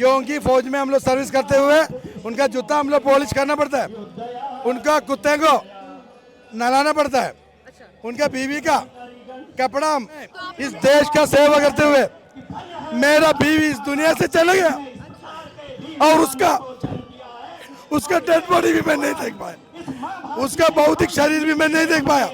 क्योंकि फौज में हम लोग सर्विस करते हुए उनका जूता हम लोग पॉलिश करना पड़ता है, उनका कुत्ते को नहलाना पड़ता है, उनका बीवी का कपड़ा। इस देश का सेवा करते हुए मेरा बीवी इस दुनिया से चला गया और उसका डेड बॉडी भी मैं नहीं देख पाया, उसका भौतिक शरीर भी मैं नहीं देख पाया।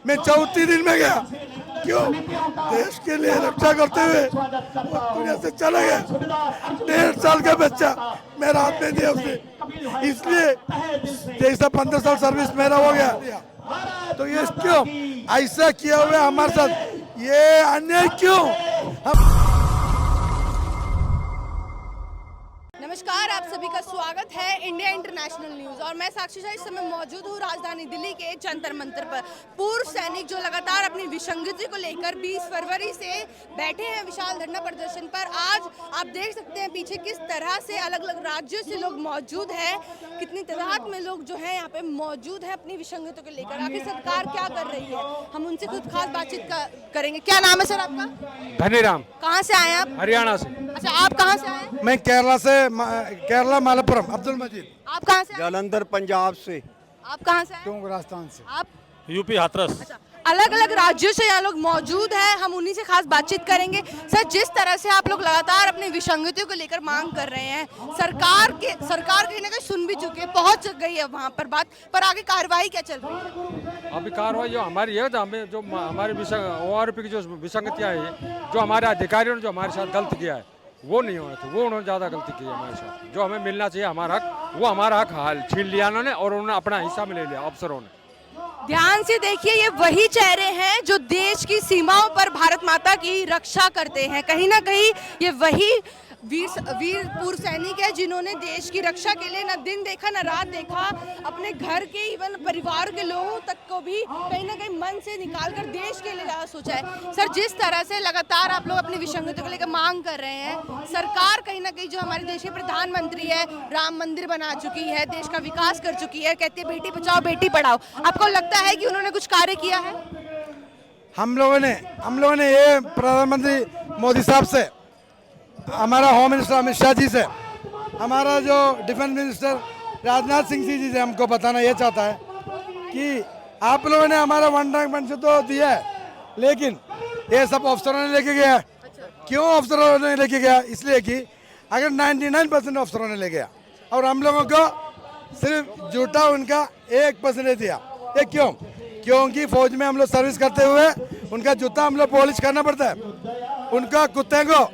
मैं 34 दिन में गया, क्यों? देश के लिए रक्षा करते हुए दुनिया से चला गया। 1.5 साल का बच्चा मेरा हाथ में दिया उसने, इसलिए जैसा 15 साल सर्विस मेरा हो गया। तो ये क्यों ऐसा किया हुआ है हमारे साथ? ये अन्याय क्यों? नमस्कार, आप सभी का स्वागत है इंडिया इंटरनेशनल न्यूज़ और मैं साक्षी शाह इस समय मौजूद हूँ राजधानी दिल्ली के जंतर मंतर पर। पूर्व सैनिक जो लगातार अपनी विसंगति को लेकर 20 फरवरी से बैठे हैं विशाल धरना प्रदर्शन पर। आज आप देख सकते हैं पीछे किस तरह से अलग अलग राज्यों से लोग मौजूद हैं, कितनी तादाद में लोग जो है यहाँ पे मौजूद है अपनी विसंगति को लेकर। आखिर सरकार क्या कर रही है, हम उनसे खुद खास बातचीत करेंगे। क्या नाम है सर आपका? धनीराम। कहाँ से आए आप? हरियाणा से। अच्छा, आप कहाँ से आए? मैं केरला मालपुरम अब्दुल मजीद। आप कहाँ से आए? जालंधर पंजाब से। आप कहाँ से आए? राजस्थान से। आप? यूपी हाथरस। अच्छा, अलग अलग राज्यों से यहाँ लोग मौजूद हैं, हम उन्हीं से खास बातचीत करेंगे। सर, जिस तरह से आप लोग लगातार अपनी विसंगतियों को लेकर मांग कर रहे हैं, सरकार कहीं ना कहीं सुन भी चुकी है, पहुंच गई है वहाँ पर बात, पर आगे कार्रवाई क्या चल रही है? अभी कार्रवाई जो हमारी है, जो हमारी ORP की जो विसंगतियाँ हैं, जो हमारे अधिकारियों ने जो हमारे साथ गलत किया है वो नहीं होना चाहिए, वो उन्होंने ज़्यादा गलती की है हमारे साथ। जो हमें मिलना चाहिए हमारा हक, वो हमारा हक हाल छीन लिया उन्होंने और उन्होंने अपना हिस्सा में ले लिया अफसरों ने। ध्यान से देखिए, ये वही चेहरे हैं जो देश की सीमाओं पर भारत माता की रक्षा करते हैं। कहीं ना कहीं ये वही वीर पूर्व सैनिक है जिन्होंने देश की रक्षा के लिए न दिन देखा न रात देखा, अपने घर के इवन परिवार के लोगों तक को भी कहीं ना कहीं मन से निकाल कर देश के लिए ज़्यादा सोचा है। सर, जिस तरह से लगातार आप लोग अपनी विसंगति को लेकर मांग कर रहे हैं, सरकार कहीं ना कहीं जो हमारे देश के प्रधानमंत्री है, राम मंदिर बना चुकी है, देश का विकास कर चुकी है, कहती है बेटी बचाओ बेटी पढ़ाओ, आपको लगता है कि उन्होंने कुछ कार्य किया है? हम लोगों ने ये प्रधानमंत्री मोदी साहब से, हमारा होम मिनिस्टर अमित शाह जी से, हमारा जो डिफेंस मिनिस्टर राजनाथ सिंह जी से हमको बताना ये चाहता है कि आप लोगों ने हमारा वन रैंक पेंशन तो दिया है, लेकिन ये सब अफसरों ने लेके गया। क्यों अफसरों ने लेके गया? इसलिए कि अगर 99% अफसरों ने ले गया और हम लोगों को सिर्फ जूटा उनका 1% दिया। ये क्यों? क्योंकि फौज में हम लोग सर्विस करते हुए उनका जूता हम लोग पॉलिश करना पड़ता है, उनका कुत्ते को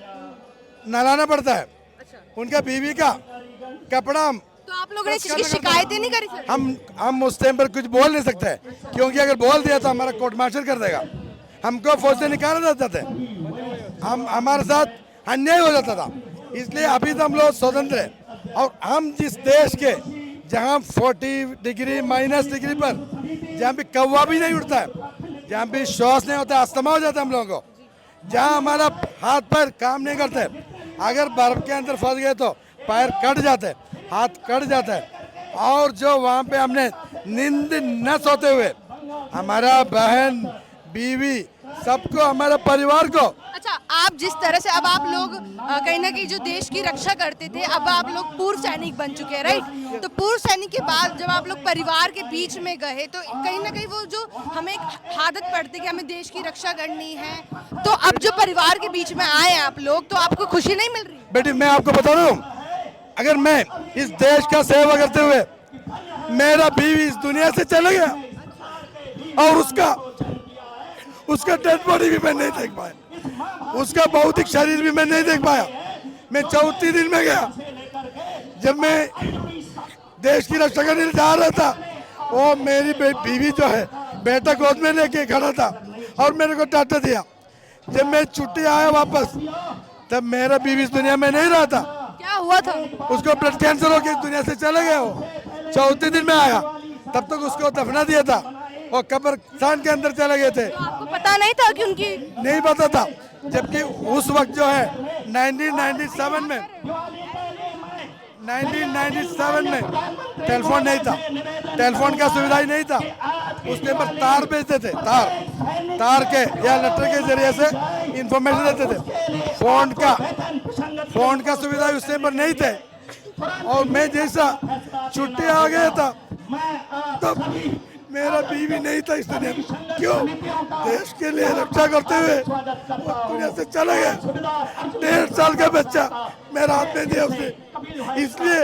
नहलाना पड़ता है, उनका बीवी का कपड़ा। तो आप लोगों ने इसकी शिकायतें नहीं करी सर? हम उस टाइम पर कुछ बोल नहीं सकते, क्योंकि अगर बोल दिया तो हमारा कोर्ट मार्शल कर देगा, हमको फौज से निकाला जाता था, हमारे साथ अन्याय हो जाता था। इसलिए अभी तो हम लोग स्वतंत्र है और हम जिस देश के जहाँ 40 डिग्री -डिग्री पर जहाँ भी कौवा भी नहीं उड़ता है, जहाँ भी श्वास नहीं होता, अस्थमा हो जाता है हम लोगों को, जहाँ हमारा हाथ पैर काम नहीं करते, अगर बर्फ के अंदर फंस गए तो पैर कट जाते, हाथ कट जाता है। और जो वहाँ पे हमने नींद न सोते हुए हमारा बहन बीवी सबको, हमारे परिवार को। अच्छा, आप जिस तरह से अब आप लोग कहीं ना कहीं जो देश की रक्षा करते थे, अब आप लोग पूर्व सैनिक बन चुके हैं, राइट? तो पूर्व सैनिक के बाद जब आप लोग परिवार के बीच में गए तो कहीं ना कहीं वो जो हमें एक आदत पड़ती कि हमें देश की रक्षा करनी है, तो अब जो परिवार के बीच में आए आप लोग, तो आपको खुशी नहीं मिल रही? बेटी, मैं आपको बता रहा हूँ, अगर मैं इस देश का सेवा करते हुए मेरा बीवी इस दुनिया से चला गया और उसका डेड बॉडी भी मैं नहीं देख पाया, उसका भौतिक शरीर भी मैं नहीं देख पाया। मैं 34 दिन में गया, जब मैं देश की रक्षा करने जा रहा था, वो मेरी बीवी जो है बेटा गोद में लेके खड़ा था और मेरे को डांटा दिया। जब मैं छुट्टी आया वापस, तब मेरा बीवी इस दुनिया में नहीं रहा था। क्या हुआ था? उसको ब्लड कैंसर हो के इस दुनिया से चले गया। वो 34 दिन में आया, तब तक उसको दफना दिया था और कब्रिस्तान के अंदर चले गए थे। तो आपको पता नहीं था कि उनकी? नहीं पता था, जबकि उस वक्त जो है 1997 में टेलीफोन नहीं था, टेलीफोन का सुविधा ही नहीं था। उस टाइम पर तार भेजते थे, तार के या लेटर के जरिए से इंफॉर्मेशन देते थे। फोन का सुविधा उस टाइम पर नहीं थे, और मैं जैसा छुट्टी आ गया था तब मेरा बीवी नहीं था इस दुनिया में। क्यों? देश के लिए रक्षा करते हुए वो दुनिया से चला गया। 1.5 साल का बच्चा मेरा हाथ में दिया उसने, इसलिए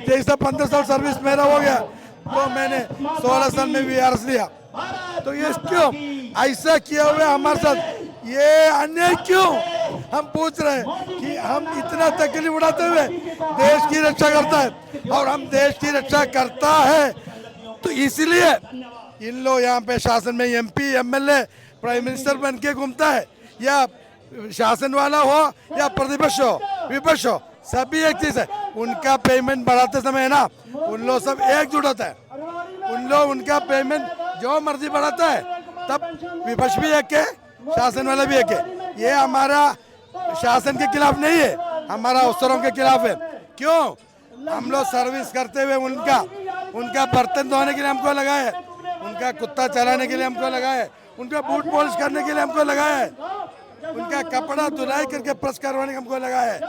जैसा 15 साल सर्विस मेरा हो गया तो मैंने 16 साल में VRS लिया। तो ये क्यों ऐसा किया हुआ है हमारे साथ, ये अन्याय क्यों? हम पूछ रहे हैं कि हम इतना तकलीफ उठाते हुए देश की रक्षा करता है, और हम देश की रक्षा करता है तो इसलिए इन लोग यहाँ पे शासन में MP MLA प्राइम मिनिस्टर बन के घूमता है, या शासन वाला हो या प्रतिपक्ष हो विपक्ष हो, सभी एक चीज है। उनका पेमेंट बढ़ाते समय है ना, उन लोग सब एकजुट होता है, उन लोग उनका पेमेंट जो मर्जी बढ़ाता है तब विपक्ष भी एक है, शासन वाला भी एक है। ये हमारा शासन के खिलाफ नहीं है, हमारा अफसरों के खिलाफ है। क्यों? हम लोग सर्विस करते हुए उनका बर्तन धोने के लिए हमको लगाया है, उनका कुत्ता चलाने के लिए हमको लगाया है, उनका बूट पॉलिश करने के लिए हमको लगाया है, उनका कपड़ा धुलाई करके प्रेस करवाने हमको लगाया है।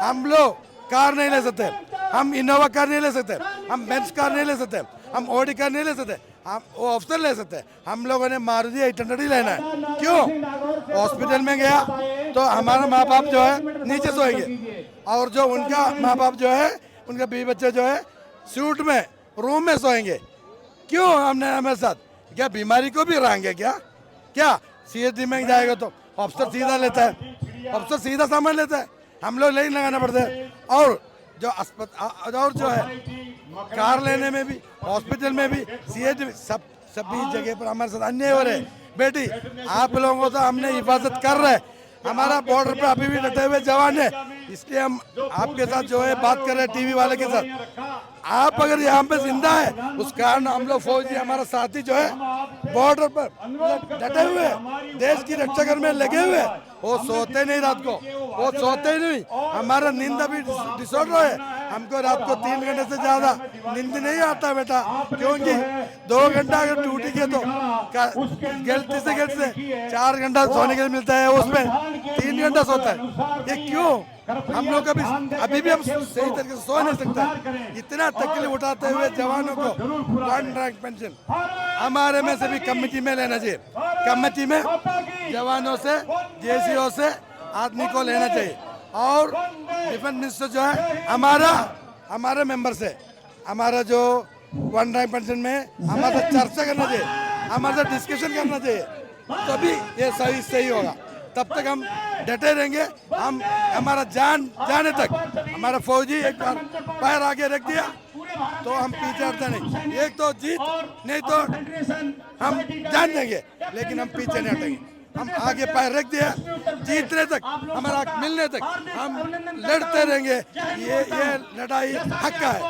हम लोग कार नहीं ले सकते, हम इनोवा कार नहीं ले सकते, हम बेंच कार नहीं ले सकते, हम ऑडी कार नहीं ले सकते, हम वो अफसर ले सकते हैं। हम लोगों ने मारुति 800 ही लेना है। क्यों? हॉस्पिटल में गया तो हमारा माँ बाप जो है नीचे सोएंगे, और जो उनका माँ बाप जो है उनके बीवी बच्चे जो है सूट में रूम में सोएंगे। क्यों? हमने हमारे साथ क्या बीमारी को भी रहेंगे क्या CHD में जाएगा तो अफसर सीधा लेता है, अफसर सीधा सामान लेता है, हम लोग लाइन लगाना पड़ता है। और जो अस्पताल और जो है कार लेने में भी, हॉस्पिटल में भी, CHD में, सभी जगह पर हमारे साथ अन्याय हो रहे हैं। बेटी आप लोगों को तो हमने हिफाजत कर रहे हैं, हमारा बॉर्डर पे अभी भी डटे हुए जवान है, इसलिए हम आपके साथ जो है बात कर रहे हैं टीवी वाले के साथ। आप अगर यहाँ पे जिंदा है उस कारण हम लोग फौजी हमारा साथी जो है बॉर्डर पर डटे हुए हैं, देश की रक्षा करने में लगे हुए हैं, वो सोते नहीं रात को, वो सोते नहीं। हमारा नींद अभी डिसऑर्डर है, हमको रात को 3 घंटे से ज्यादा नींद नहीं आता बेटा, क्योंकि 2 घंटा अगर ड्यूटी के तो गलती से 4 घंटा सोने के लिए मिलता है, उसमें 3 घंटा सोता है। ये क्यों? हम लोग अभी भी हम सही तरीके से सो नहीं सकते। इतना तकलीफ उठाते हुए जवानों को 1 रैंक पेंशन हमारे में से भी कमेटी में लेना चाहिए, कमेटी में जवानों से JCO से आदमी को लेना चाहिए, और डिफेंस मिनिस्टर जो है हमारे मेंबर से हमारा जो 1 रैंक पेंशन में हमारे साथ चर्चा करना चाहिए, हमारे साथ डिस्कशन करना चाहिए, तभी ये सही होगा। तब तक हम डटे रहेंगे, हम हमारा जाने तक हमारा फौजी एक बार पैर आगे रख दिया तो हम पीछे हटते नहीं। एक तो जीत नहीं तो हम जान देंगे, लेकिन हम पीछे नहीं हटेंगे। हम आगे पैर रख दिया, जीतने तक, हमारा हक मिलने तक हम लड़ते रहेंगे। ये लड़ाई हक का है,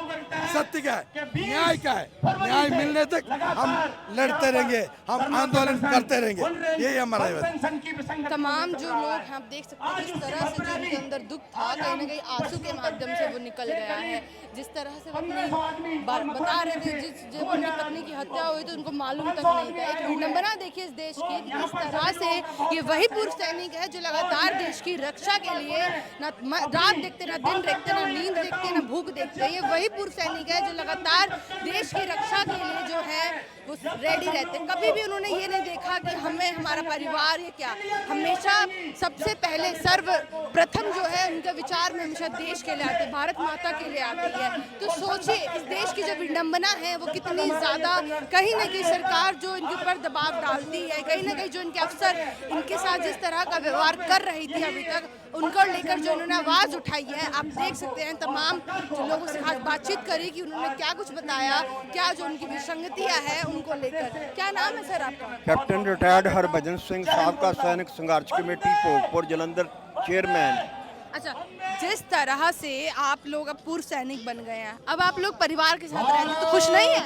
सत्य का है, न्याय का है। न्याय मिलने तक हम लड़ते रहेंगे, हम आंदोलन करते रहेंगे, यही हमारा है। तमाम जो लोग हैं आप देख सकते हैं जिस तरह से जो उनके अंदर दुख था, कहीं ना कहीं आंसू के माध्यम से वो निकल गया है। जिस तरह से वो अपनी बता रहे थे, जब उनकी पत्नी की हत्या हुई तो उनको मालूम तक नहीं था। एक विडंबना देखिए इस देश की, किस तरह से ये वही पूर्व सैनिक है जो लगातार देश की रक्षा के लिए ना रात देखते, ना दिन देखते, ना नींद देखते, ना भूख देखते। ये वही पूर्व सैनिक है जो लगातार देश की रक्षा के लिए जो है वो रेडी रहते। कभी भी उन्होंने ये नहीं देखा कि हमें हमारा परिवार या क्या, हमेशा सबसे पहले सर्वप्रथम जो है उनके विचार में हमेशा देश के लिए आते, भारत माता के लिए आती है। तो सोचिए इस देश की जो विडंबना है वो कितनी ज़्यादा, कहीं ना कहीं सरकार जो इनके ऊपर दबाव डालती है, कहीं ना कहीं जो इनके अफसर इनके साथ जिस तरह का व्यवहार कर रही थी अभी तक, उनको लेकर जो उन्होंने आवाज़ उठाई है, आप देख सकते हैं तमाम जो लोगों से आज बातचीत करी कि उन्होंने क्या कुछ बताया, क्या जो उनकी विसंगतियाँ हैं उनको लेकर। क्या नाम है सर आपका? कैप्टन रिटायर्ड हरभजन सिंह साहब का सैनिक संघर्ष कमेटी भोगपुर जलंधर चेयरमैन। अच्छा, जिस तरह से आप लोग अब पूर्व सैनिक बन गए हैं, अब आप लोग परिवार के साथ रहते तो खुश नहीं है?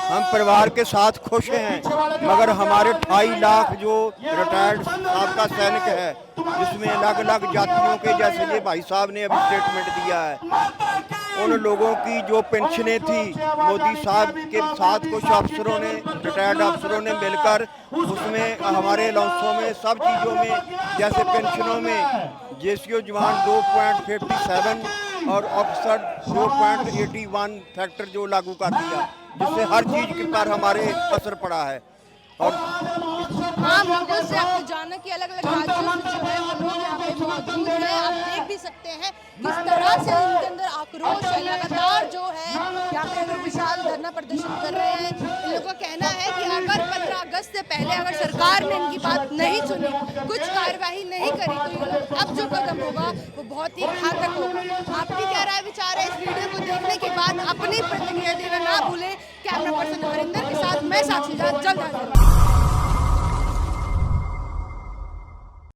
हम परिवार के साथ खुश हैं, मगर हमारे 2.5 लाख जो रिटायर्ड साहब का सैनिक है, जिसमें अलग अलग जातियों के, जैसे ये भाई साहब ने अभी स्टेटमेंट दिया है, उन लोगों की जो पेंशनें थी, मोदी साहब के साथ कुछ अफसरों ने, रिटायर्ड अफसरों ने मिलकर उसमें हमारे अलाउंसों में, सब चीज़ों में, जैसे पेंशनों में जेसीओ जवान 2.57 और ऑफिसर 2.81 फैक्टर जो लागू कर दिया, जिससे हर चीज़ के पर हमारे असर पड़ा है। और हाँ, लोगों से आपको जाना कि अलग अलग राज्यों से जो है वो लोग यहाँ पे मौजूद हैं। आप देख भी सकते हैं किस तरह से उनके अंदर आक्रोश है, लगातार जो है यहाँ पे लोग विशाल धरना प्रदर्शन कर रहे हैं। इन लोगों का कहना है कि अगर 15 अगस्त से पहले अगर सरकार ने इनकी बात नहीं सुनी, कुछ कार्यवाही नहीं करी, तो ये लोग अब जो कदम होगा वो बहुत ही घातक होगा। आपकी क्या राय विचार है इस वीडियो को देखने के बाद? अपनी प्रतिक्रिया देना ना भूलें। कैमरा पर्सन हरिंदर के साथ मैं साक्षी जल्द हाजिर।